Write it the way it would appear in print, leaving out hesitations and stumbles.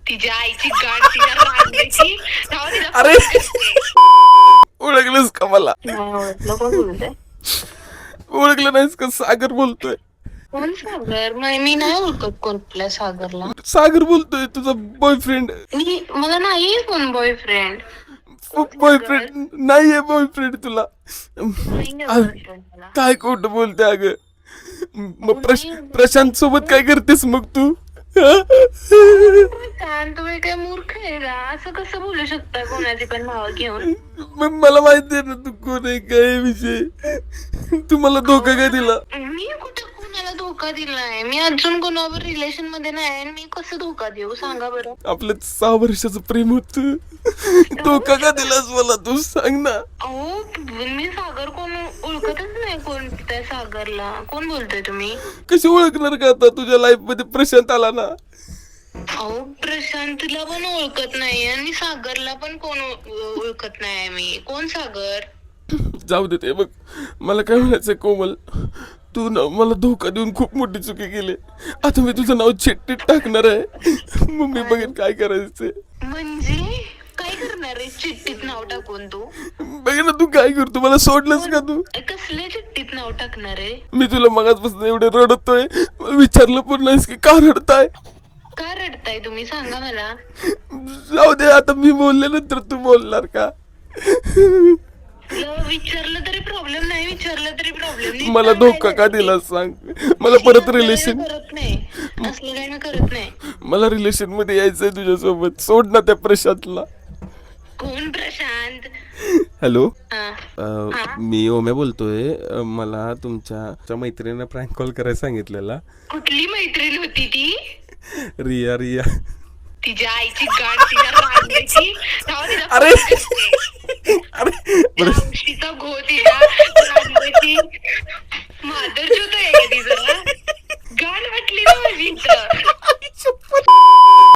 तिच्या आईची गाठ तिच्या रांगायची तेव्हा तिला अरे phone करते. ओळखलंस का मला? नाही ओळखलं. कोण बोलतंय? ओळखलं नाहीस का? सागर बोलतोय. कोण सागर? मी नाही ओळखत कुठल्या सागरला. सागर बोलतोय, तुझा बॉयफ्रेंड. मला नाही कोण बॉयफ्रेंड. बॉयफ्रेंड नाहीये बॉयफ्रेंड तुला. काय खोटं बोलते अगं? मग प्रशांत सोबत काय करतेस मग तू? तुम्ही काय मूर्ख आहे का? असं कसं बोलू शकता कोणाची पण नाव घेऊन? मग मला माहिती आहे ना तू कोण आहे, काय विषय. तू मला धोका काय दिला? मी कुठं कोणाला धोका दिलाय? मी अजून कोणावर रिलेशन मध्ये नाही आणि मी कसं धोका देऊ सांगा बरं. आपलं 6 वर्षाचं प्रेम होत. धोका का दिलास मला तू सांग ना. अहो मी सागर कोण ओळखतच नाही. कोणत्या सागरला? कोण बोलतोय तुम्ही? कशी ओळखणार का आता? तुझ्या लाईफ मध्ये प्रशांत आला ना. अहो प्रशांतला पण ओळखत नाही आणि सागरला पण कोण ओळखत नाही. मी कोण सागर? जाऊ दे ते बघ. मला काय म्हणायचंय कोमल, तू ना मला धोका देऊन खूप मोठी चुकी केली. आता मी तुझं नाव चिठ्ठीत टाकणार आहे. मग मी बघेन काय करायचंय. म्हणजे काय करणार आहे चिठ्ठीत नाव टाकून तू? बघ ना तू काय करतो, मला सोडलंस का तू? कसल्या चिठ्ठीत नाव टाकणार आहे? मी तुला मगाचपासून एवढे रडतोय, विचारलं पण नाहीस की का रडताय. का रडताय तुम्ही सांगा मला. जाऊ दे आता, मी बोलल्यानंतर तू बोलणार का? विचारलं तरी प्रॉब्लेम नाही, विचारलं तरी प्रॉब्लेम. मला धोका का दिला सांग. मला परत रिलेशन करत नाही. असलं काही मी करत नाही. मला रिलेशन मध्ये यायचंय तुझ्यासोबत. सोड ना त्या प्रशांतला. कोण प्रशांत? हॅलो, हा. मी ओम्या बोलतोय. मला तुमच्या मैत्रिणीने प्रँक कॉल करायला सांगितलेला. कुठली मैत्रीण होती ती? रिया रिया. तिच्या आईची गाठ तिच्या रांगायची तेव्हा तिला अरे phone करते. अरे बरं. रामशीचा घो तिच्या रांगायची